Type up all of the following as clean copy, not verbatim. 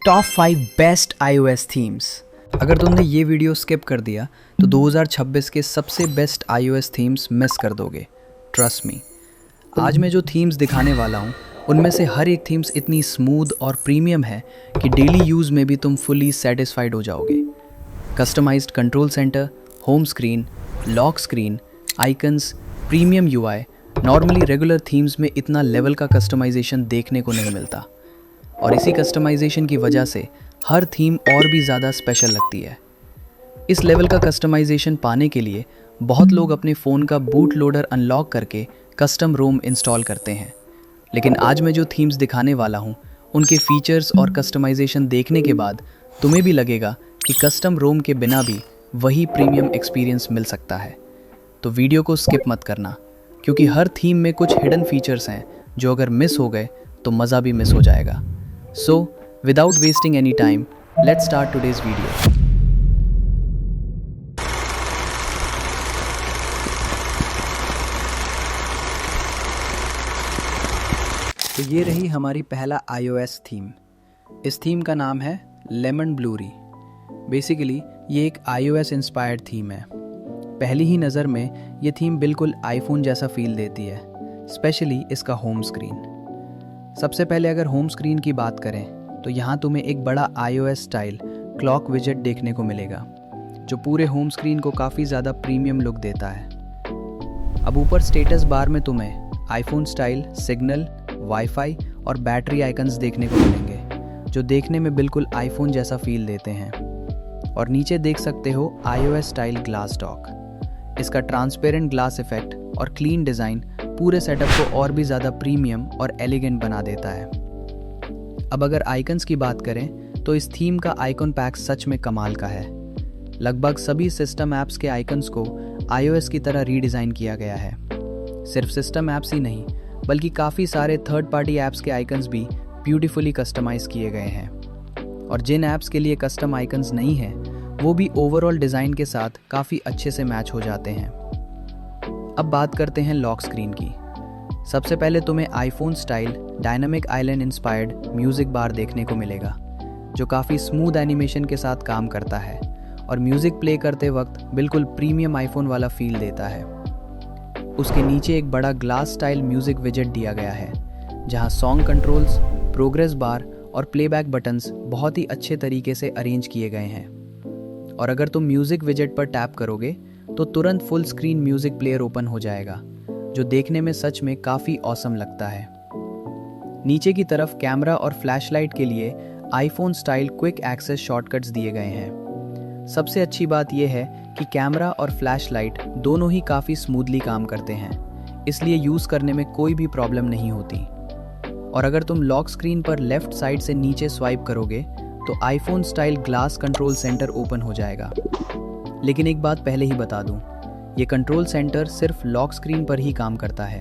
Top 5 best iOS themes. अगर तुमने ये वीडियो स्किप कर दिया तो 2026 के सबसे बेस्ट iOS थीम्स मिस कर दोगे। Trust me. आज मैं जो थीम्स दिखाने वाला हूँ उनमें से हर एक थीम्स इतनी स्मूथ और प्रीमियम है कि डेली यूज़ में भी तुम फुली सेटिस्फाइड हो जाओगे। Customized control centre, home screen, lock screen, icons, premium UI, normally regular themes में इतना लेवल का कस्टमाइजेशन देखने को नहीं मिलता। और इसी कस्टमाइजेशन की वजह से हर थीम और भी ज़्यादा स्पेशल लगती है। इस लेवल का कस्टमाइजेशन पाने के लिए बहुत लोग अपने फ़ोन का बूट लोडर अनलॉक करके कस्टम रोम इंस्टॉल करते हैं, लेकिन आज मैं जो थीम्स दिखाने वाला हूँ उनके फीचर्स और कस्टमाइजेशन देखने के बाद तुम्हें भी लगेगा कि कस्टम रोम के बिना भी वही प्रीमियम एक्सपीरियंस मिल सकता है। तो वीडियो को स्किप मत करना, क्योंकि हर थीम में कुछ हिडन फीचर्स हैं जो अगर मिस हो गए तो मज़ा भी मिस हो जाएगा। So, without wasting any time, let's start today's video. तो ये रही हमारी पहला iOS थीम। इस थीम का नाम है लेमन ब्लूरी। बेसिकली ये एक iOS इंस्पायर्ड थीम है। पहली ही नज़र में ये थीम बिल्कुल आईफोन जैसा फील देती है, स्पेशली इसका होम स्क्रीन। सबसे पहले अगर होम स्क्रीन की बात करें तो यहाँ तुम्हें एक बड़ा iOS स्टाइल क्लॉक विजेट देखने को मिलेगा, जो पूरे होम स्क्रीन को काफ़ी ज़्यादा प्रीमियम लुक देता है। अब ऊपर स्टेटस बार में तुम्हें आईफोन स्टाइल सिग्नल, वाईफाई और बैटरी आइकन्स देखने को मिलेंगे, जो देखने में बिल्कुल आईफोन जैसा फील देते हैं। और नीचे देख सकते हो iOS स्टाइल ग्लास डॉक। इसका ट्रांसपेरेंट ग्लास इफेक्ट और क्लीन डिज़ाइन पूरे सेटअप को और भी ज़्यादा प्रीमियम और एलिगेंट बना देता है। अब अगर आइकन्स की बात करें तो इस थीम का आइकन पैक सच में कमाल का है। लगभग सभी सिस्टम ऐप्स के आइकन्स को iOS की तरह रीडिज़ाइन किया गया है। सिर्फ सिस्टम ऐप्स ही नहीं, बल्कि काफ़ी सारे थर्ड पार्टी ऐप्स के आइकन्स भी ब्यूटीफुली कस्टमाइज़ किए गए हैं। और जिन ऐप्स के लिए कस्टम आइकन्स नहीं हैं, वो भी ओवरऑल डिज़ाइन के साथ काफ़ी अच्छे से मैच हो जाते हैं। अब बात करते हैं लॉक स्क्रीन की। सबसे पहले तुम्हें iPhone style dynamic island inspired music bar देखने को मिलेगा, जो काफ़ी स्मूथ एनिमेशन के साथ काम करता है और म्यूज़िक प्ले करते वक्त बिल्कुल प्रीमियम आईफोन वाला फील देता है। उसके नीचे एक बड़ा ग्लास स्टाइल म्यूज़िक विजेट दिया गया है, जहां सॉन्ग कंट्रोल्स, प्रोग्रेस बार और प्लेबैक बटन्स बहुत ही अच्छे तरीके से अरेंज किए गए हैं। और अगर तुम म्यूज़िक विजेट पर टैप करोगे तो तुरंत full screen music player open हो जाएगा, जो देखने में सच में काफ़ी ऑसम लगता है। नीचे की तरफ कैमरा और फ्लैशलाइट के लिए iPhone style quick access shortcuts दिए गए हैं। सबसे अच्छी बात यह है कि कैमरा और फ्लैशलाइट दोनों ही काफ़ी स्मूथली काम करते हैं, इसलिए यूज़ करने में कोई भी प्रॉब्लम नहीं होती। और अगर तुम लॉक स्क्रीन पर लेफ्ट साइड से नीचे स्वाइप करोगे तो iPhone style glass control centre open हो जाएगा। लेकिन एक बात पहले ही बता दूं, ये कंट्रोल सेंटर सिर्फ लॉक स्क्रीन पर ही काम करता है।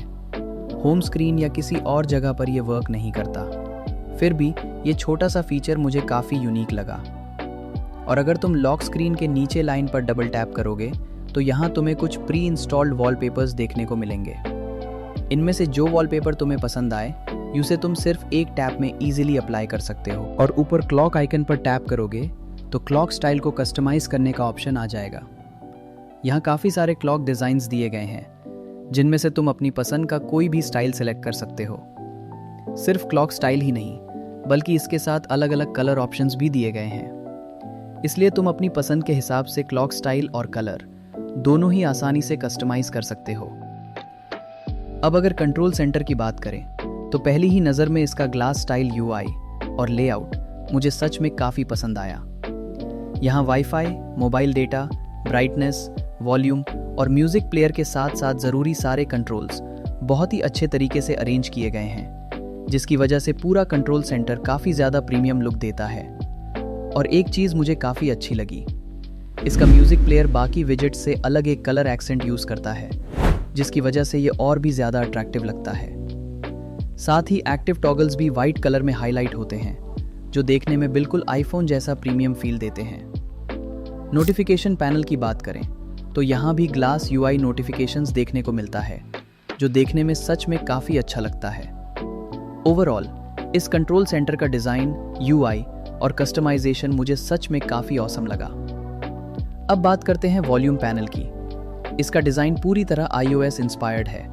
होम स्क्रीन या किसी और जगह पर यह वर्क नहीं करता। फिर भी ये छोटा सा फीचर मुझे काफ़ी यूनिक लगा। और अगर तुम लॉक स्क्रीन के नीचे लाइन पर डबल टैप करोगे तो यहाँ तुम्हें कुछ प्री इंस्टॉल्ड वॉलपेपर्स देखने को मिलेंगे। इनमें से जो वॉलपेपर तुम्हें पसंद आए उसे तुम सिर्फ एक टैप में इजीली अप्लाई कर सकते हो। और ऊपर क्लॉक आइकन पर टैप करोगे तो क्लॉक स्टाइल को कस्टमाइज करने का ऑप्शन आ जाएगा। यहाँ काफ़ी सारे क्लॉक डिज़ाइंस दिए गए हैं, जिनमें से तुम अपनी पसंद का कोई भी स्टाइल सेलेक्ट कर सकते हो। सिर्फ क्लॉक स्टाइल ही नहीं, बल्कि इसके साथ अलग अलग कलर ऑप्शंस भी दिए गए हैं, इसलिए तुम अपनी पसंद के हिसाब से क्लॉक स्टाइल और कलर दोनों ही आसानी से कस्टमाइज कर सकते हो। अब अगर कंट्रोल सेंटर की बात करें तो पहली ही नज़र में इसका ग्लास स्टाइल UI और लेआउट मुझे सच में काफ़ी पसंद आया। यहाँ wifi, mobile data, brightness, volume और म्यूज़िक प्लेयर के साथ साथ ज़रूरी सारे कंट्रोल्स बहुत ही अच्छे तरीके से अरेंज किए गए हैं, जिसकी वजह से पूरा कंट्रोल सेंटर काफ़ी ज़्यादा प्रीमियम लुक देता है। और एक चीज़ मुझे काफ़ी अच्छी लगी, इसका म्यूज़िक प्लेयर बाकी विजेट से अलग एक कलर एक्सेंट यूज़ करता है, जिसकी वजह से ये और भी ज़्यादा अट्रैक्टिव लगता है। साथ ही एक्टिव टॉगल्स भी वाइट कलर में हाईलाइट होते हैं, जो देखने में बिल्कुल आईफोन जैसा प्रीमियम फील देते हैं। नोटिफिकेशन पैनल की बात करें तो यहाँ भी ग्लास UI नोटिफिकेशंस देखने को मिलता है, जो देखने में सच में काफ़ी अच्छा लगता है। ओवरऑल इस कंट्रोल सेंटर का डिज़ाइन, UI और कस्टमाइजेशन मुझे सच में काफ़ी ऑसम लगा। अब बात करते हैं वॉल्यूम पैनल की। इसका डिज़ाइन पूरी तरह iOS इंस्पायर्ड है।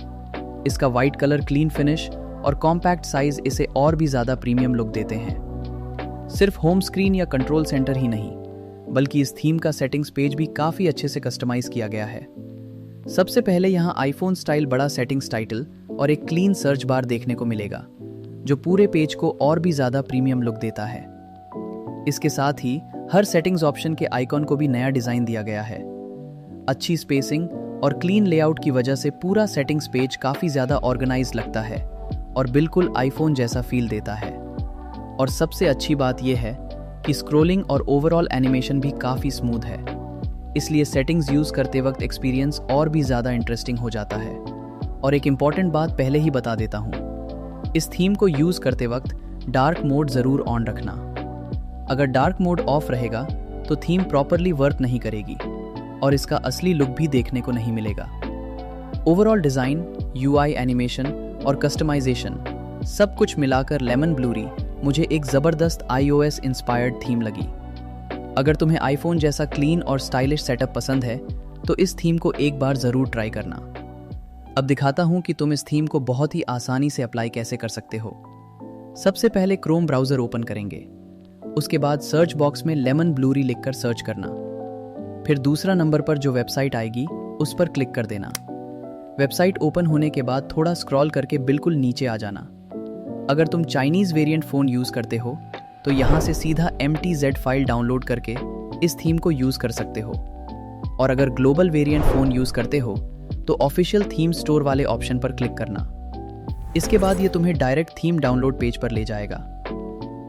इसका वाइट कलर, क्लीन फिनिश और कॉम्पैक्ट साइज इसे और भी ज़्यादा प्रीमियम लुक देते हैं। सिर्फ होम स्क्रीन या कंट्रोल सेंटर ही नहीं, बल्कि इस थीम का सेटिंग्स पेज भी काफ़ी अच्छे से कस्टमाइज किया गया है। सबसे पहले यहाँ आईफोन स्टाइल बड़ा सेटिंग्स टाइटल और एक क्लीन सर्च बार देखने को मिलेगा, जो पूरे पेज को और भी ज़्यादा प्रीमियम लुक देता है। इसके साथ ही हर सेटिंग्स ऑप्शन के आइकॉन को भी नया डिज़ाइन दिया गया है। अच्छी स्पेसिंग और क्लीन लेआउट की वजह से पूरा सेटिंग्स पेज काफ़ी ज़्यादा ऑर्गेनाइज लगता है और बिल्कुल आईफोन जैसा फील देता है। और सबसे अच्छी बात यह है कि स्क्रॉलिंग और ओवरऑल एनिमेशन भी काफ़ी स्मूथ है, इसलिए सेटिंग्स यूज़ करते वक्त एक्सपीरियंस और भी ज़्यादा इंटरेस्टिंग हो जाता है। और एक इम्पॉर्टेंट बात पहले ही बता देता हूँ, इस थीम को यूज़ करते वक्त डार्क मोड ज़रूर ऑन रखना। अगर डार्क मोड ऑफ रहेगा तो थीम प्रॉपरली वर्क नहीं करेगी और इसका असली लुक भी देखने को नहीं मिलेगा। ओवरऑल डिज़ाइन, UI एनिमेशन और कस्टमाइजेशन सब कुछ मिलाकर लेमन ब्लूरी मुझे एक ज़बरदस्त iOS इंस्पायर्ड थीम लगी। अगर तुम्हें आईफोन जैसा क्लीन और स्टाइलिश सेटअप पसंद है तो इस थीम को एक बार ज़रूर ट्राई करना। अब दिखाता हूँ कि तुम इस थीम को बहुत ही आसानी से अप्लाई कैसे कर सकते हो। सबसे पहले क्रोम ब्राउज़र ओपन करेंगे, उसके बाद सर्च बॉक्स में लेमन ब्लूरी लिखकर सर्च करना। फिर दूसरा नंबर पर जो वेबसाइट आएगी उस पर क्लिक कर देना। वेबसाइट ओपन होने के बाद थोड़ा स्क्रॉल करके बिल्कुल नीचे आ जाना। अगर तुम चाइनीज़ वेरिएंट फ़ोन यूज़ करते हो तो यहाँ से सीधा MTZ फाइल डाउनलोड करके इस थीम को यूज़ कर सकते हो। और अगर ग्लोबल वेरिएंट फ़ोन यूज़ करते हो तो ऑफिशियल थीम स्टोर वाले ऑप्शन पर क्लिक करना। इसके बाद ये तुम्हें डायरेक्ट थीम डाउनलोड पेज पर ले जाएगा।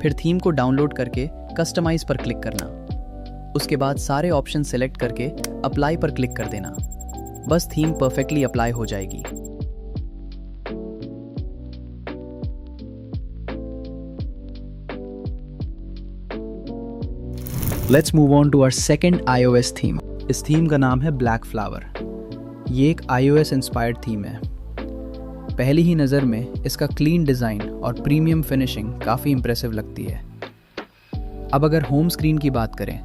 फिर थीम को डाउनलोड करके कस्टमाइज पर क्लिक करना। उसके बाद सारे ऑप्शन सेलेक्ट करके अप्लाई पर क्लिक कर देना। बस थीम परफेक्टली अप्लाई हो जाएगी। Let's move on to our second iOS theme. इस थीम का नाम है ब्लैक फ्लावर। ये एक iOS इंस्पायर्ड थीम है। पहली ही नज़र में इसका क्लीन डिज़ाइन और प्रीमियम फिनिशिंग काफ़ी इंप्रेसिव लगती है। अब अगर होम स्क्रीन की बात करें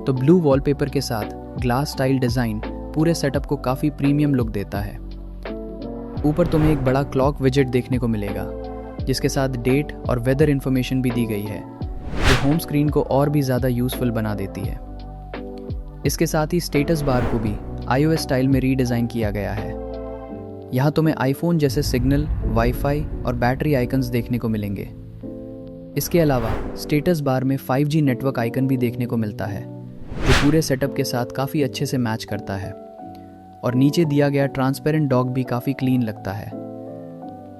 तो ब्लू वॉलपेपर के साथ ग्लास स्टाइल डिज़ाइन पूरे सेटअप को काफ़ी प्रीमियम लुक देता है। ऊपर तुम्हें एक बड़ा क्लॉक विजेट देखने को मिलेगा, जिसके साथ डेट और वेदर इन्फॉर्मेशन भी दी गई है, जो होम स्क्रीन को और भी ज़्यादा यूज़फुल बना देती है। इसके साथ ही स्टेटस बार को भी iOS स्टाइल में रीडिज़ाइन किया गया है। यहाँ तुम्हें आईफोन जैसे सिग्नल, वाईफाई और बैटरी आइकन्स देखने को मिलेंगे। इसके अलावा स्टेटस बार में 5G नेटवर्क आइकन भी देखने को मिलता है, जो पूरे सेटअप के साथ काफ़ी अच्छे से मैच करता है। और नीचे दिया गया ट्रांसपेरेंट डॉक भी काफ़ी क्लीन लगता है।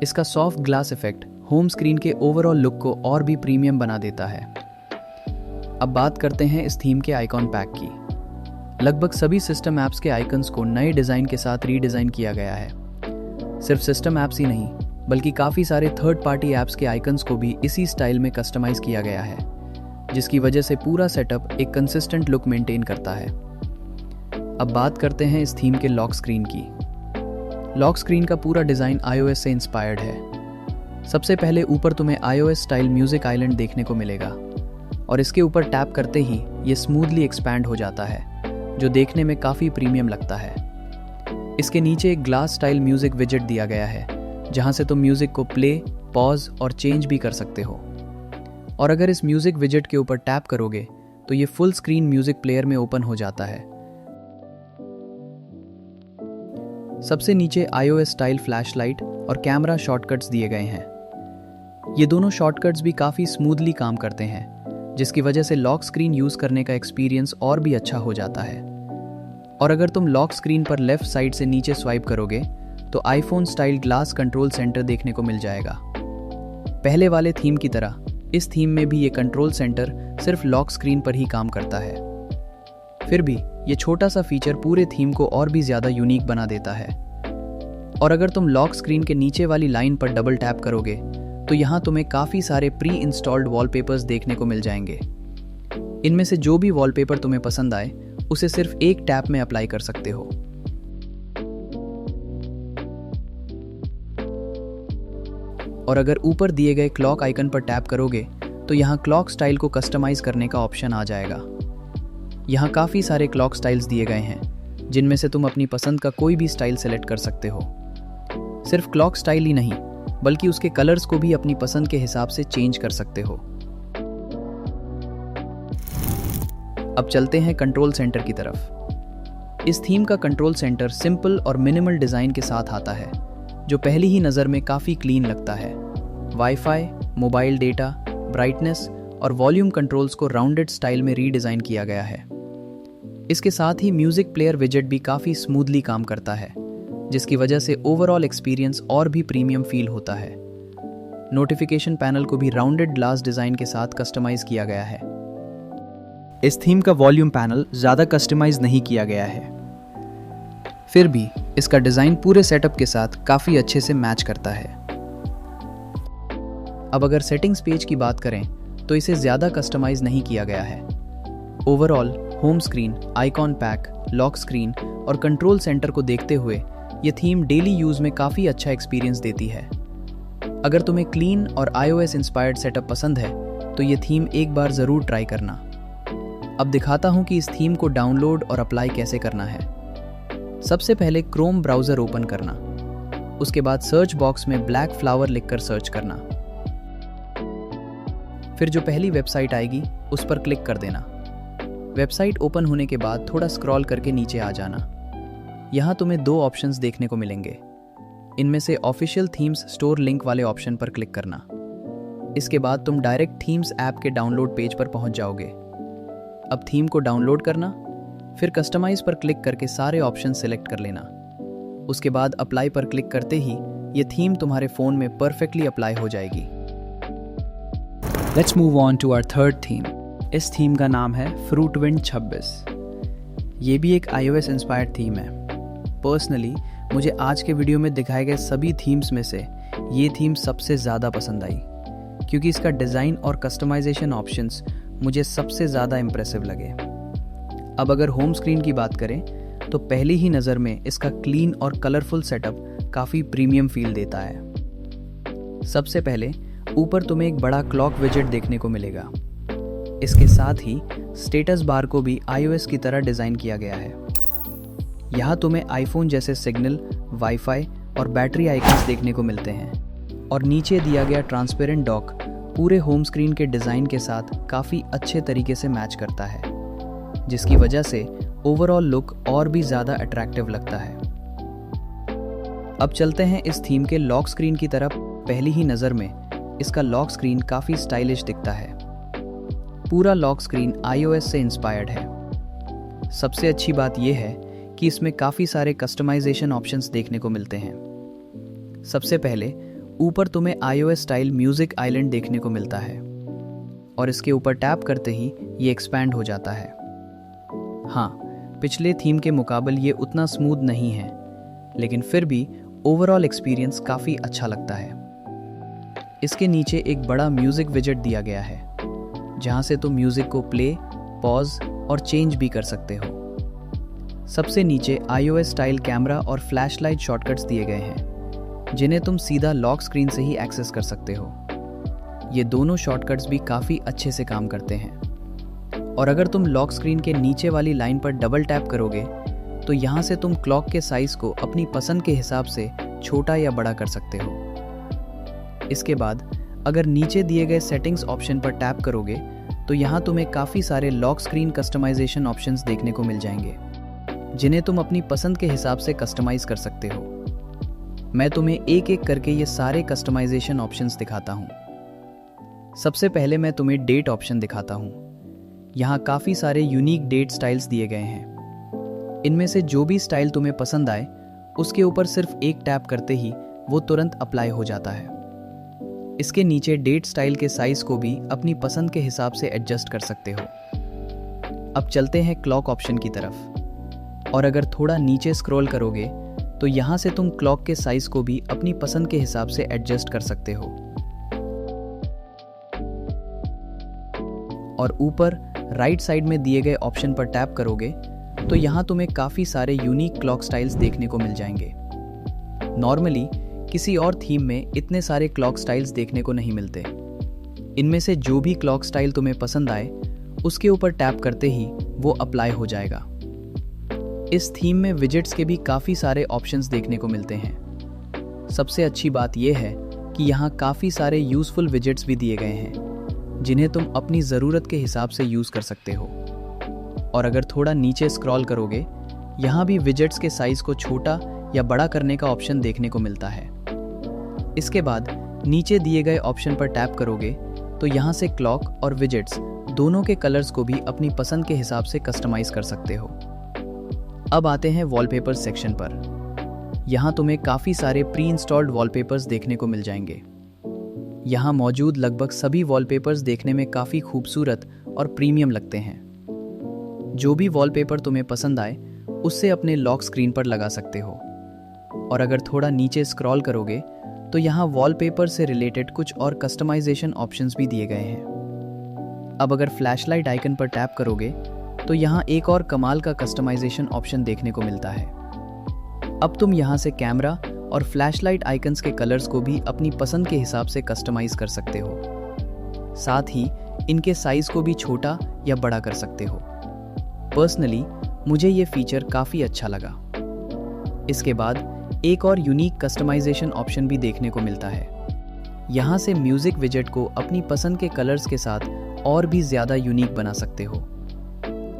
इसका soft glass effect home screen के ओवरऑल लुक को और भी प्रीमियम बना देता है। अब बात करते हैं इस थीम के आइकॉन पैक की। लगभग सभी सिस्टम ऐप्स के आइकन्स को नए डिज़ाइन के साथ रीडिज़ाइन किया गया है। सिर्फ सिस्टम ऐप्स ही नहीं, बल्कि काफ़ी सारे थर्ड पार्टी ऐप्स के आइकन्स को भी इसी स्टाइल में कस्टमाइज किया गया है, जिसकी वजह से पूरा सेटअप एक कंसिस्टेंट लुक मेंटेन करता है। अब बात करते हैं इस थीम के लॉक स्क्रीन की। लॉक स्क्रीन का पूरा डिज़ाइन iOS से इंस्पायर्ड है। सबसे पहले ऊपर तुम्हें iOS स्टाइल म्यूजिक आइलैंड देखने को मिलेगा और इसके ऊपर टैप करते ही ये स्मूथली एक्सपैंड हो जाता है, जो देखने में काफ़ी प्रीमियम लगता है। इसके नीचे एक ग्लास स्टाइल म्यूजिक विजेट दिया गया है, जहाँ से तुम म्यूजिक को प्ले, पॉज और चेंज भी कर सकते हो। और अगर इस म्यूजिक विजेट के ऊपर टैप करोगे तो ये फुल स्क्रीन म्यूजिक प्लेयर में ओपन हो जाता है। सबसे नीचे iOS स्टाइल फ्लैशलाइट और कैमरा शॉर्टकट्स दिए गए हैं। ये दोनों शॉर्टकट्स भी काफ़ी स्मूथली काम करते हैं, जिसकी वजह से लॉक स्क्रीन यूज़ करने का एक्सपीरियंस और भी अच्छा हो जाता है। और अगर तुम लॉक स्क्रीन पर लेफ्ट साइड से नीचे स्वाइप करोगे तो iPhone style glass control centre देखने को मिल जाएगा। पहले वाले थीम की तरह इस थीम में भी ये कंट्रोल सेंटर सिर्फ लॉक स्क्रीन पर ही काम करता है। फिर भी ये छोटा सा फीचर पूरे थीम को और भी ज़्यादा यूनिक बना देता है। और अगर तुम लॉक स्क्रीन के नीचे वाली लाइन पर डबल टैप करोगे तो यहाँ तुम्हें काफ़ी सारे प्री इंस्टॉल्ड वॉलपेपर्स देखने को मिल जाएंगे। इनमें से जो भी वॉलपेपर तुम्हें पसंद आए उसे सिर्फ एक टैप में अप्लाई कर सकते हो। और अगर ऊपर दिए गए क्लॉक आइकन पर टैप करोगे तो यहाँ क्लॉक स्टाइल को कस्टमाइज करने का ऑप्शन आ जाएगा। यहाँ काफ़ी सारे क्लॉक स्टाइल्स दिए गए हैं, जिनमें से तुम अपनी पसंद का कोई भी स्टाइल सेलेक्ट कर सकते हो। सिर्फ क्लॉक स्टाइल ही नहीं, बल्कि उसके कलर्स को भी अपनी पसंद के हिसाब से चेंज कर सकते हो। अब चलते हैं कंट्रोल सेंटर की तरफ। इस थीम का कंट्रोल सेंटर सिंपल और मिनिमल डिज़ाइन के साथ आता है, जो पहली ही नज़र में काफ़ी क्लीन लगता है। वाईफाई, मोबाइल डेटा, ब्राइटनेस और वॉल्यूम कंट्रोल्स को राउंडेड स्टाइल में रीडिज़ाइन किया गया है। इसके साथ ही म्यूज़िक प्लेयर विजेट भी काफ़ी स्मूथली काम करता है, जिसकी वजह से ओवरऑल एक्सपीरियंस और भी प्रीमियम फील होता है। नोटिफिकेशन पैनल को भी राउंडेड ग्लास डिज़ाइन के साथ कस्टमाइज किया गया है। इस थीम का वॉल्यूम पैनल ज़्यादा कस्टमाइज नहीं किया गया है, फिर भी इसका डिज़ाइन पूरे सेटअप के साथ काफ़ी अच्छे से मैच करता है। अब अगर सेटिंग्स पेज की बात करें तो इसे ज़्यादा कस्टमाइज नहीं किया गया है। Overall home screen, icon pack, lock screen और कंट्रोल सेंटर को देखते हुए ये थीम डेली यूज़ में काफ़ी अच्छा एक्सपीरियंस देती है। अगर तुम्हें क्लीन और iOS इंस्पायर्ड सेटअप पसंद है तो ये थीम एक बार ज़रूर ट्राई करना। अब दिखाता हूँ कि इस थीम को डाउनलोड और अप्लाई कैसे करना है। सबसे पहले क्रोम ब्राउज़र ओपन करना, उसके बाद सर्च बॉक्स में ब्लैक फ्लावर लिखकर सर्च करना। फिर जो पहली वेबसाइट आएगी उस पर क्लिक कर देना। वेबसाइट ओपन होने के बाद थोड़ा स्क्रॉल करके नीचे आ जाना। यहाँ तुम्हें दो ऑप्शंस देखने को मिलेंगे। इनमें से ऑफिशियल थीम्स स्टोर लिंक वाले ऑप्शन पर क्लिक करना। इसके बाद तुम डायरेक्ट थीम्स ऐप के डाउनलोड पेज पर पहुँच जाओगे। अब थीम को डाउनलोड करना, फिर कस्टमाइज पर क्लिक करके सारे ऑप्शन सेलेक्ट कर लेना। उसके बाद अप्लाई पर क्लिक करते ही ये थीम तुम्हारे फ़ोन में परफेक्टली अप्लाई हो जाएगी। Let's move on to our third theme. इस थीम का नाम है फ्रूटविंड 26। ये भी एक iOS इंस्पायर्ड थीम है। पर्सनली मुझे आज के वीडियो में दिखाए गए सभी थीम्स में से ये थीम सबसे ज़्यादा पसंद आई, क्योंकि इसका डिज़ाइन और कस्टमाइजेशन ऑप्शंस मुझे सबसे ज़्यादा इम्प्रेसिव लगे। अब अगर होम स्क्रीन की बात करें तो पहली ही नज़र में इसका क्लीन और कलरफुल सेटअप काफ़ी प्रीमियम फील देता है। सबसे पहले ऊपर तुम्हें एक बड़ा क्लॉक विजेट देखने को मिलेगा। इसके साथ ही स्टेटस बार को भी iOS की तरह डिज़ाइन किया गया है। यहाँ तुम्हें आईफोन जैसे सिग्नल, वाईफाई और बैटरी आइकन्स देखने को मिलते हैं और नीचे दिया गया ट्रांसपेरेंट डॉक पूरे होम स्क्रीन के डिज़ाइन के साथ काफ़ी अच्छे तरीके से मैच करता है, जिसकी वजह से ओवरऑल लुक और भी ज़्यादा अट्रैक्टिव लगता है। अब चलते हैं इस थीम के लॉक स्क्रीन की तरफ। पहली ही नज़र में इसका लॉक स्क्रीन काफ़ी स्टाइलिश दिखता है। पूरा लॉक स्क्रीन iOS से इंस्पायर्ड है। सबसे अच्छी बात यह है कि इसमें काफ़ी सारे कस्टमाइजेशन ऑप्शंस देखने को मिलते हैं। सबसे पहले ऊपर तुम्हें iOS स्टाइल म्यूज़िक आइलैंड देखने को मिलता है और इसके ऊपर टैप करते ही ये एक्सपैंड हो जाता है। हाँ, पिछले थीम के मुकाबले ये उतना स्मूथ नहीं है, लेकिन फिर भी ओवरऑल एक्सपीरियंस काफ़ी अच्छा लगता है। इसके नीचे एक बड़ा म्यूज़िक विजेट दिया गया है, जहाँ से तुम म्यूज़िक को प्ले, पॉज और चेंज भी कर सकते हो। सबसे नीचे iOS स्टाइल कैमरा और फ्लैशलाइट शॉर्टकट्स दिए गए हैं, जिन्हें तुम सीधा लॉक स्क्रीन से ही एक्सेस कर सकते हो। ये दोनों शॉर्टकट्स भी काफ़ी अच्छे से काम करते हैं। और अगर तुम लॉक स्क्रीन के नीचे वाली लाइन पर डबल टैप करोगे तो यहाँ से तुम क्लॉक के साइज़ को अपनी पसंद के हिसाब से छोटा या बड़ा कर सकते हो। इसके बाद अगर नीचे दिए गए सेटिंग्स ऑप्शन पर टैप करोगे तो यहाँ तुम्हें काफ़ी सारे लॉक स्क्रीन कस्टमाइजेशन ऑप्शंस देखने को मिल जाएंगे, जिन्हें तुम अपनी पसंद के हिसाब से कस्टमाइज कर सकते हो। मैं तुम्हें एक एक करके ये सारे कस्टमाइजेशन ऑप्शंस दिखाता हूँ। सबसे पहले मैं तुम्हें डेट ऑप्शन दिखाता हूँ। यहाँ काफ़ी सारे यूनिक डेट स्टाइल्स दिए गए हैं। इनमें से जो भी स्टाइल तुम्हें पसंद आए उसके ऊपर सिर्फ एक टैप करते ही वो तुरंत अप्लाई हो जाता है। इसके नीचे डेट स्टाइल के साइज को भी अपनी पसंद के हिसाब से एडजस्ट कर सकते हो। अब चलते हैं क्लॉक ऑप्शन की तरफ, और अगर थोड़ा नीचे स्क्रॉल करोगे तो यहाँ से तुम क्लॉक के साइज को भी अपनी पसंद के हिसाब से एडजस्ट कर सकते हो। और ऊपर राइट साइड में दिए गए ऑप्शन पर टैप करोगे तो यहाँ तुम्हें काफ़ी सारे यूनिक क्लॉक स्टाइल्स देखने को मिल जाएंगे। नॉर्मली किसी और थीम में इतने सारे क्लॉक स्टाइल्स देखने को नहीं मिलते। इनमें से जो भी क्लॉक स्टाइल तुम्हें पसंद आए उसके ऊपर टैप करते ही वो अप्लाई हो जाएगा। इस थीम में विजेट्स के भी काफ़ी सारे ऑप्शंस देखने को मिलते हैं। सबसे अच्छी बात यह है कि यहाँ काफ़ी सारे यूज़फुल विजेट्स भी दिए गए हैं जिन्हें तुम अपनी ज़रूरत के हिसाब से यूज़ कर सकते हो। और अगर थोड़ा नीचे स्क्रॉल करोगे, यहाँ भी विजेट्स के साइज़ को छोटा या बड़ा करने का ऑप्शन देखने को मिलता है। इसके बाद नीचे दिए गए ऑप्शन पर टैप करोगे तो यहाँ से क्लॉक और विजेट्स दोनों के कलर्स को भी अपनी पसंद के हिसाब से कस्टमाइज कर सकते हो। अब आते हैं वॉलपेपर सेक्शन पर। यहाँ तुम्हें काफ़ी सारे प्री इंस्टॉल्ड वॉलपेपर्स देखने को मिल जाएंगे। यहाँ मौजूद लगभग सभी वॉलपेपर्स देखने में काफ़ी खूबसूरत और प्रीमियम लगते हैं। जो भी वॉलपेपर तुम्हें पसंद आए उससे अपने लॉक स्क्रीन पर लगा सकते हो। और अगर थोड़ा नीचे स्क्रॉल करोगे तो यहाँ वॉलपेपर से रिलेटेड कुछ और कस्टमाइजेशन ऑप्शंस भी दिए गए हैं। अब अगर फ्लैशलाइट आइकन पर टैप करोगे तो यहाँ एक और कमाल का कस्टमाइजेशन ऑप्शन देखने को मिलता है। अब तुम यहाँ से कैमरा और फ्लैशलाइट आइकन्स के कलर्स को भी अपनी पसंद के हिसाब से कस्टमाइज कर सकते हो। साथ ही इनके साइज को भी छोटा या बड़ा कर सकते हो। पर्सनली मुझे ये फीचर काफ़ी अच्छा लगा। इसके बाद एक और यूनिक कस्टमाइजेशन ऑप्शन भी देखने को मिलता है। यहाँ से म्यूजिक विजेट को अपनी पसंद के कलर्स के साथ और भी ज़्यादा यूनिक बना सकते हो।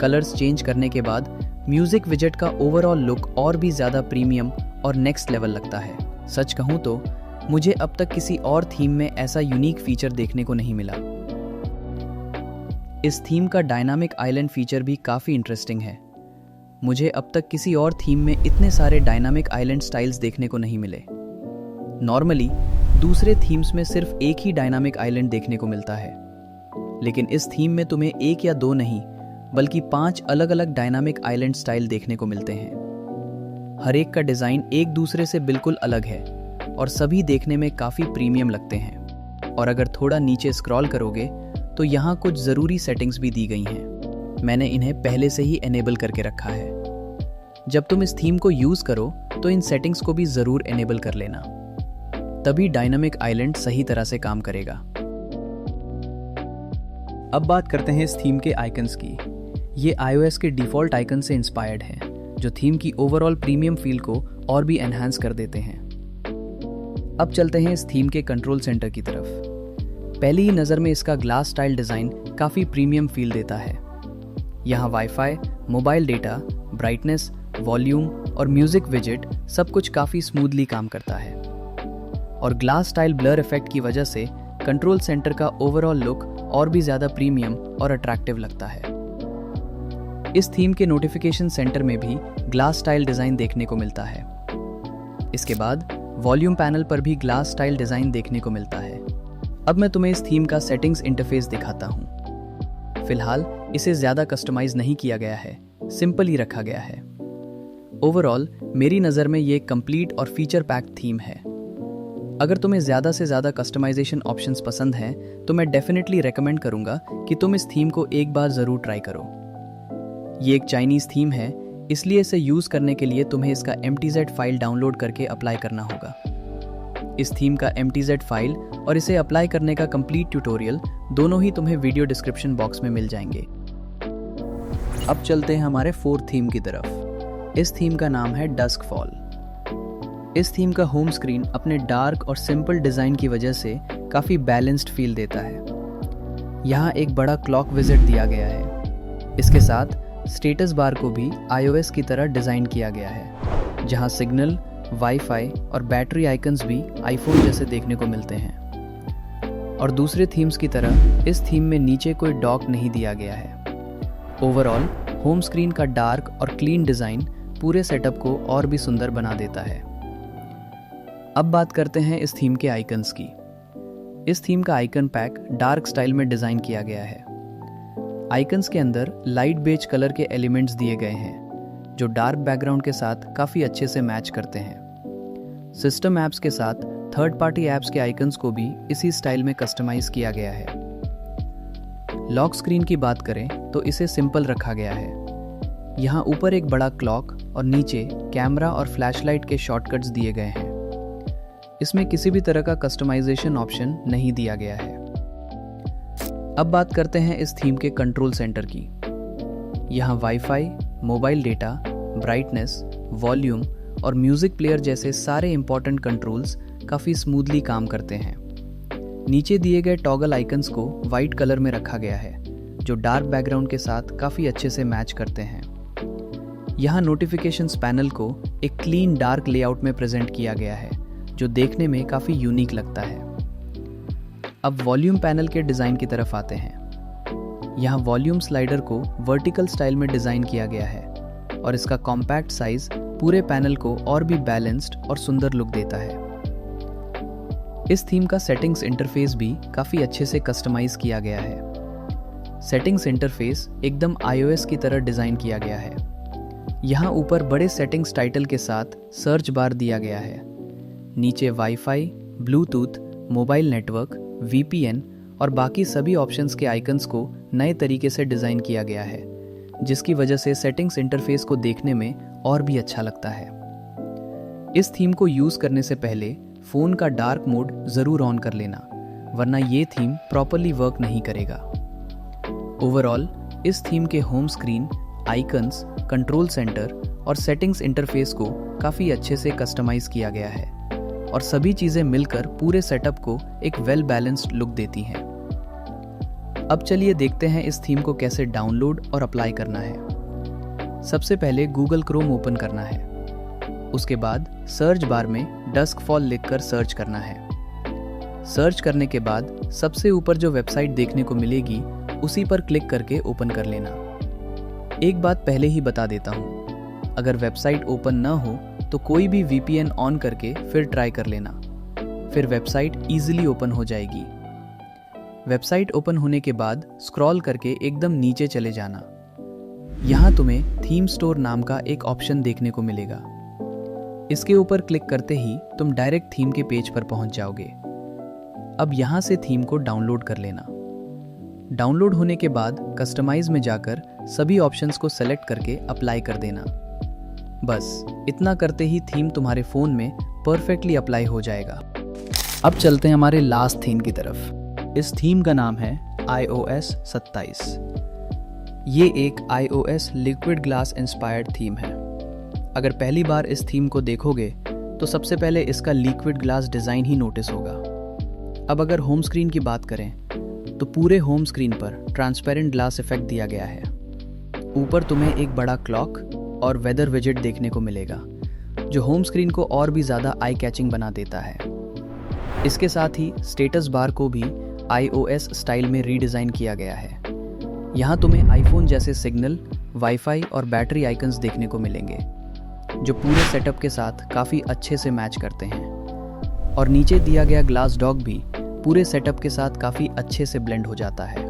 कलर्स चेंज करने के बाद म्यूजिक विजेट का ओवरऑल लुक और भी ज़्यादा प्रीमियम और नेक्स्ट लेवल लगता है। सच कहूँ तो मुझे अब तक किसी और थीम में ऐसा यूनिक फीचर देखने को नहीं मिला। इस थीम का डायनामिक आइलैंड फीचर भी काफ़ी इंटरेस्टिंग है। मुझे अब तक किसी और थीम में इतने सारे डायनामिक आइलैंड स्टाइल्स देखने को नहीं मिले। नॉर्मली दूसरे थीम्स में सिर्फ एक ही डायनामिक आइलैंड देखने को मिलता है, लेकिन इस थीम में तुम्हें एक या दो नहीं बल्कि 5 अलग अलग डायनामिक आइलैंड स्टाइल देखने को मिलते हैं। हर एक का डिज़ाइन एक दूसरे से बिल्कुल अलग है और सभी देखने में काफ़ी प्रीमियम लगते हैं। और अगर थोड़ा नीचे स्क्रॉल करोगे तो यहाँ कुछ ज़रूरी सेटिंग्स भी दी गई हैं। मैंने इन्हें पहले से ही एनेबल करके रखा है। जब तुम इस थीम को यूज़ करो तो इन सेटिंग्स को भी ज़रूर एनेबल कर लेना, तभी डायनामिक आइलैंड सही तरह से काम करेगा। अब बात करते हैं इस थीम के आइकन्स की। ये iOS के डिफ़ॉल्ट आइकन से इंस्पायर्ड है, जो थीम की ओवरऑल प्रीमियम फील को और भी एनहांस कर देते हैं। अब चलते हैं इस थीम के कंट्रोल सेंटर की तरफ। पहली ही नज़र में इसका ग्लास स्टाइल डिज़ाइन काफ़ी प्रीमियम फील देता है। यहाँ wifi, mobile data, brightness, volume और म्यूजिक विजेट सब कुछ काफ़ी स्मूथली काम करता है। और ग्लास स्टाइल ब्लर इफेक्ट की वजह से कंट्रोल सेंटर का ओवरऑल लुक और भी ज़्यादा प्रीमियम और अट्रैक्टिव लगता है। इस थीम के नोटिफिकेशन सेंटर में भी ग्लास स्टाइल डिज़ाइन देखने को मिलता है। इसके बाद वॉल्यूम पैनल पर भी ग्लास स्टाइल डिज़ाइन देखने को मिलता है। अब मैं तुम्हें इस थीम का सेटिंग्स इंटरफेस दिखाता हूँ। फिलहाल इसे ज़्यादा कस्टमाइज नहीं किया गया है, सिंपल ही रखा गया है। ओवरऑल मेरी नज़र में ये कंप्लीट और फीचर पैक्ड थीम है। अगर तुम्हें ज़्यादा से ज़्यादा कस्टमाइजेशन ऑप्शंस पसंद हैं तो मैं डेफिनेटली रेकमेंड करूँगा कि तुम इस थीम को एक बार ज़रूर ट्राई करो। ये एक चाइनीज़ थीम है, इसलिए इसे यूज़ करने के लिए तुम्हें इसका MTZ फाइल डाउनलोड करके अप्लाई करना होगा। इस थीम का MTZ फाइल और इसे अप्लाई करने का कंप्लीट ट्यूटोरियल दोनों ही तुम्हें वीडियो डिस्क्रिप्शन बॉक्स में मिल जाएंगे। अब चलते हैं हमारे 4th थीम की तरफ। इस थीम का नाम है डस्क फॉल। इस थीम का होम स्क्रीन अपने डार्क और सिंपल डिज़ाइन की वजह से काफ़ी बैलेंस्ड फील देता है। यहाँ एक बड़ा क्लॉक विजिट दिया गया है। इसके साथ स्टेटस बार को भी iOS की तरह डिज़ाइन किया गया है, जहाँ सिग्नल, वाईफाई और बैटरी आइकन्स भी आईफोन जैसे देखने को मिलते हैं। और दूसरे थीम्स की तरह इस थीम में नीचे कोई डॉक नहीं दिया गया है। ओवरऑल होम स्क्रीन का डार्क और क्लीन डिज़ाइन पूरे सेटअप को और भी सुंदर बना देता है। अब बात करते हैं इस थीम के आइकन्स की। इस थीम का आइकन पैक डार्क स्टाइल में डिज़ाइन किया गया है। आइकन्स के अंदर लाइट बेज कलर के एलिमेंट्स दिए गए हैं, जो डार्क बैकग्राउंड के साथ काफ़ी अच्छे से मैच करते हैं। सिस्टम ऐप्स के साथ थर्ड पार्टी ऐप्स के आइकन्स को भी इसी स्टाइल में कस्टमाइज किया गया है। लॉक स्क्रीन की बात करें तो इसे सिंपल रखा गया है। यहाँ ऊपर एक बड़ा क्लॉक और नीचे कैमरा और फ्लैशलाइट के शॉर्टकट्स दिए गए हैं। इसमें किसी भी तरह का कस्टमाइजेशन ऑप्शन नहीं दिया गया है। अब बात करते हैं इस थीम के कंट्रोल सेंटर की। यहाँ wifi, mobile data, brightness, volume और म्यूजिक प्लेयर जैसे सारे इंपॉर्टेंट कंट्रोल्स काफ़ी स्मूथली काम करते हैं। नीचे दिए गए टॉगल आइकन्स को वाइट कलर में रखा गया है, जो डार्क बैकग्राउंड के साथ काफ़ी अच्छे से मैच करते हैं। यहाँ नोटिफिकेशंस पैनल को एक क्लीन डार्क लेआउट में प्रेजेंट किया गया है, जो देखने में काफ़ी यूनिक लगता है। अब वॉल्यूम पैनल के डिज़ाइन की तरफ आते हैं। यहाँ वॉल्यूम स्लाइडर को वर्टिकल स्टाइल में डिज़ाइन किया गया है और इसका कॉम्पैक्ट साइज पूरे पैनल को और भी बैलेंस्ड और सुंदर लुक देता है। इस थीम का सेटिंग्स इंटरफेस भी काफ़ी अच्छे से कस्टमाइज किया गया है। सेटिंग्स इंटरफेस एकदम iOS की तरह डिज़ाइन किया गया है। यहाँ ऊपर बड़े सेटिंग्स टाइटल के साथ सर्च बार दिया गया है। नीचे wifi, Bluetooth, mobile network, VPN और बाकी सभी ऑप्शंस के आइकन्स को नए तरीके से डिज़ाइन किया गया है, जिसकी वजह से सेटिंग्स इंटरफेस को देखने में और भी अच्छा लगता है। इस थीम को यूज़ करने से पहले फ़ोन का डार्क मोड ज़रूर ऑन कर लेना, वरना ये थीम प्रॉपरली वर्क नहीं करेगा। ओवरऑल इस थीम के home screen, icons, control centre और सेटिंग्स इंटरफेस को काफ़ी अच्छे से कस्टमाइज किया गया है और सभी चीज़ें मिलकर पूरे सेटअप को एक वेल बैलेंस्ड लुक देती हैं। अब चलिए देखते हैं इस थीम को कैसे डाउनलोड और अप्लाई करना है। सबसे पहले गूगल क्रोम ओपन करना है। उसके बाद सर्च बार में डस्कफॉल लिखकर सर्च करना है। सर्च करने के बाद सबसे ऊपर जो वेबसाइट देखने को मिलेगी उसी पर क्लिक करके ओपन कर लेना। एक बात पहले ही बता देता हूँ, अगर वेबसाइट ओपन न हो तो कोई भी VPN ऑन करके फिर ट्राई कर लेना, फिर वेबसाइट ईजिली ओपन हो जाएगी। वेबसाइट ओपन होने के बाद स्क्रॉल करके एकदम नीचे चले जाना। यहाँ तुम्हें थीम स्टोर नाम का एक ऑप्शन देखने को मिलेगा। इसके ऊपर क्लिक करते ही तुम डायरेक्ट थीम के पेज पर पहुंच जाओगे। अब यहाँ से थीम को डाउनलोड कर लेना। डाउनलोड होने के बाद कस्टमाइज में जाकर सभी ऑप्शंस को सेलेक्ट करके अप्लाई कर देना। बस इतना करते ही थीम तुम्हारे फ़ोन में परफेक्टली अप्लाई हो जाएगा। अब चलते हैं हमारे लास्ट थीम की तरफ। इस थीम का नाम है iOS 27। ये एक iOS liquid glass inspired theme है। अगर पहली बार इस थीम को देखोगे तो सबसे पहले इसका लिक्विड ग्लास डिज़ाइन ही नोटिस होगा। अब अगर होम स्क्रीन की बात करें तो पूरे होम स्क्रीन पर ट्रांसपेरेंट ग्लास इफेक्ट दिया गया है। ऊपर तुम्हें एक बड़ा क्लॉक और वेदर विजेट देखने को मिलेगा, जो होम स्क्रीन को और भी ज़्यादा आई कैचिंग बना देता है। इसके साथ ही स्टेटस बार को भी iOS स्टाइल में रीडिज़ाइन किया गया है। यहाँ तुम्हें आईफोन जैसे सिग्नल, वाईफाई और बैटरी आइकन्स देखने को मिलेंगे, जो पूरे सेटअप के साथ काफ़ी अच्छे से मैच करते हैं। और नीचे दिया गया ग्लास डॉग भी पूरे सेटअप के साथ काफ़ी अच्छे से ब्लेंड हो जाता है।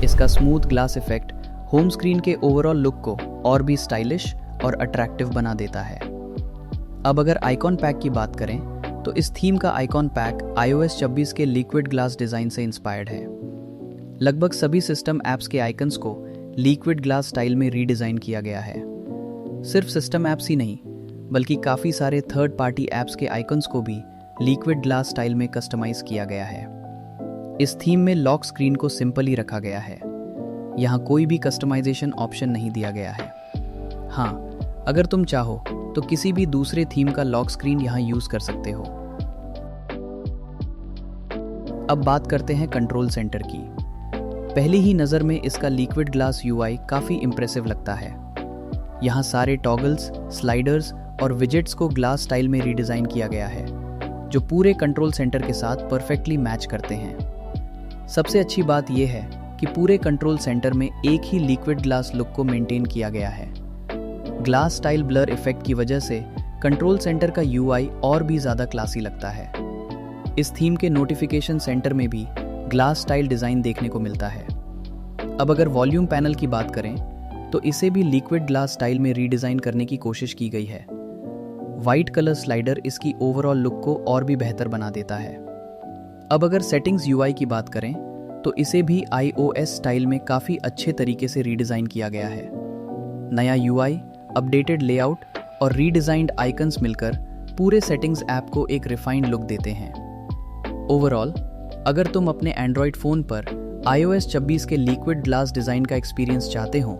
इसका smooth glass effect home screen के ओवरऑल लुक को और भी स्टाइलिश और अट्रैक्टिव बना देता है। अब अगर आइकॉन पैक की बात करें तो इस थीम का आइकॉन पैक iOS 26 के लिक्विड ग्लास डिज़ाइन से इंस्पायर्ड है। लगभग सभी सिस्टम ऐप्स के आइकन्स को लिक्विड ग्लास स्टाइल में रीडिज़ाइन किया गया है। सिर्फ सिस्टम ऐप्स ही नहीं, बल्कि काफ़ी सारे थर्ड पार्टी ऐप्स के आइकन्स को भी लिक्विड ग्लास स्टाइल में कस्टमाइज किया गया है। इस थीम में लॉक स्क्रीन को सिंपल ही रखा गया है। यहाँ कोई भी कस्टमाइजेशन ऑप्शन नहीं दिया गया है। हाँ, अगर तुम चाहो तो किसी भी दूसरे थीम का लॉक स्क्रीन यहाँ यूज कर सकते हो। अब बात करते हैं कंट्रोल सेंटर की। पहली ही नज़र में इसका लिक्विड ग्लास UI काफ़ी इंप्रेसिव लगता है। यहाँ सारे टॉगल्स, स्लाइडर्स और विजेट्स को ग्लास स्टाइल में रीडिज़ाइन किया गया है, जो पूरे कंट्रोल सेंटर के साथ परफेक्टली मैच करते हैं। सबसे अच्छी बात यह है कि पूरे कंट्रोल सेंटर में एक ही लिक्विड ग्लास लुक को मेंटेन किया गया है। ग्लास स्टाइल ब्लर इफेक्ट की वजह से कंट्रोल सेंटर का UI और भी ज़्यादा क्लासी लगता है। इस थीम के नोटिफिकेशन सेंटर में भी ग्लास स्टाइल डिज़ाइन देखने को मिलता है। अब अगर वॉल्यूम पैनल की बात करें तो इसे भी लिक्विड ग्लास स्टाइल में रीडिज़ाइन करने की कोशिश की गई है। वाइट कलर स्लाइडर इसकी ओवरऑल लुक को और भी बेहतर बना देता है। अब अगर सेटिंग्स UI की बात करें तो इसे भी iOS स्टाइल में काफ़ी अच्छे तरीके से रीडिज़ाइन किया गया है। नया UI, अपडेटेड लेआउट और रीडिज़ाइंड आइकन्स मिलकर पूरे सेटिंग्स ऐप को एक रिफाइंड लुक देते हैं। ओवरऑल, अगर तुम अपने एंड्रॉयड फ़ोन पर iOS 26 के लिक्विड ग्लास डिज़ाइन का एक्सपीरियंस चाहते हो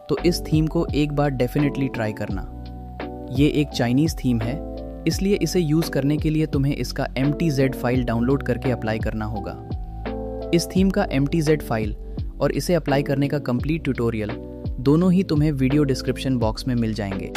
तो इस थीम को एक बार डेफिनेटली ट्राई करना। ये एक चाइनीज़ थीम है, इसलिए इसे यूज़ करने के लिए तुम्हें इसका MTZ फाइल डाउनलोड करके अप्लाई करना होगा। इस थीम का MTZ फाइल और इसे अप्लाई करने का कंप्लीट ट्यूटोरियल दोनों ही तुम्हें वीडियो डिस्क्रिप्शन बॉक्स में मिल जाएंगे।